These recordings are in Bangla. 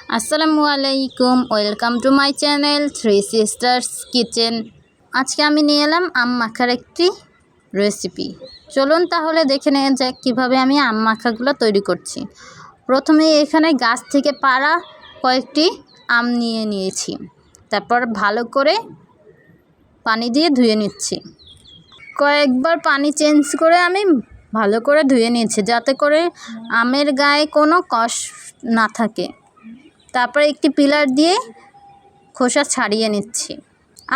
আসসালামু আলাইকুম, welcome to my channel three sisters kitchen. আজকে আমি নিয়ে এলাম আম মাখার একটি রেসিপি। চলুন তাহলে দেখে নেওয়া যাক কীভাবে আমি আম মাখাগুলো তৈরি করছি। প্রথমে এখানে গাছ থেকে পাড়া কয়েকটি আম নিয়ে নিয়েছি, তারপর ভালো করে পানি দিয়ে ধুয়ে নিচ্ছি। কয়েকবার পানি চেঞ্জ করে আমি ভালো করে ধুয়ে নিয়েছি, যাতে করে আমের গায়ে কোনো কষ না থাকে। তারপরে একটি পিলার দিয়ে খোসা ছাড়িয়ে নিচ্ছি।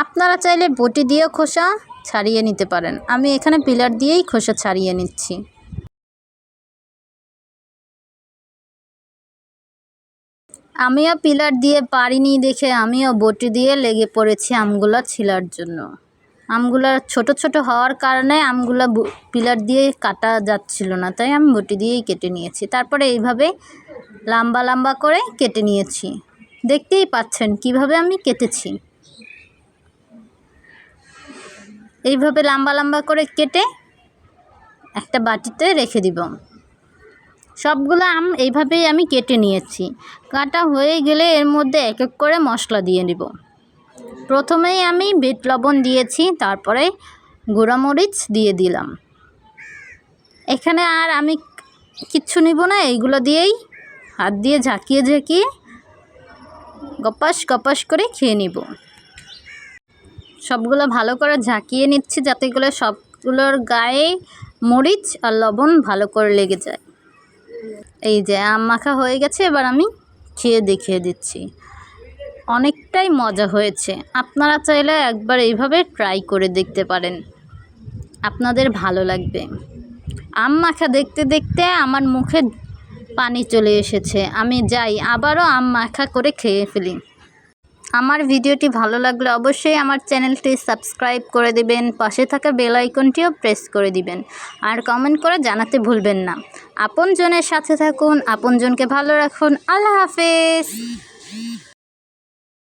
আপনারা চাইলে বটি দিয়েও খোসা ছাড়িয়ে নিতে পারেন। আমি এখানে পিলার দিয়েই খোসা ছাড়িয়ে নিচ্ছি। আমিও পিলার দিয়ে পারিনি দেখে আমিও বটি দিয়ে লেগে পড়েছি আমগুলো ছিলার জন্য। আমগুলো ছোট ছোট হওয়ার কারণে আমগুলো পিলার দিয়ে কাটা যাচ্ছিল না, তাই আমি বটি দিয়েই কেটে নিয়েছি। তারপরে এইভাবে লম্বা লম্বা করে কেটে নিয়েছি। দেখতেই পাচ্ছেন কিভাবে আমি কেটেছি। এইভাবে লম্বা লম্বা করে কেটে একটা বাটিতে রেখে দিব। সবগুলো আম এইভাবেই আমি কেটে নিয়েছি। কাটা হয়ে গেলে এর মধ্যে এক এক করে মশলা দিয়ে দিব। প্রথমেই আমি বিট লবণ দিয়েছি, তারপরে গুঁড়ামরিচ দিয়ে দিলাম। এখানে আর আমি কিচ্ছু নিব না, এইগুলো দিয়েই হাত দিয়ে ঝাঁকিয়ে ঝাঁকিয়ে গপাস গপাস করে খেয়ে নিব। সবগুলো ভালো করে ঝাঁকিয়ে নিচ্ছি, যাতে করে সবগুলোর গায়ে মরিচ আর লবণ ভালো করে লেগে যায়। এই যে আম মাখা হয়ে গেছে, এবার আমি খেয়ে দেখিয়ে দিচ্ছি। অনেকটাই মজা হয়েছে। আপনারা চাইলে একবার এইভাবে ট্রাই করে দেখতে পারেন, আপনাদের ভালো লাগবে। আম মাখা দেখতে দেখতে আমার মুখে পানি চলে এসেছে। আমি যাই আবারও আম মাখা করে খেয়ে ফেলি। আমার ভিডিওটি ভালো লাগলে অবশ্যই আমার চ্যানেলটি সাবস্ক্রাইব করে দিবেন, পাশে থাকা বেল আইকনটিও প্রেস করে দিবেন, আর কমেন্ট করে জানাতে ভুলবেন না। আপনজনের সাথে থাকুন, আপনজনকে ভালো রাখুন। আল্লাহ হাফেজ।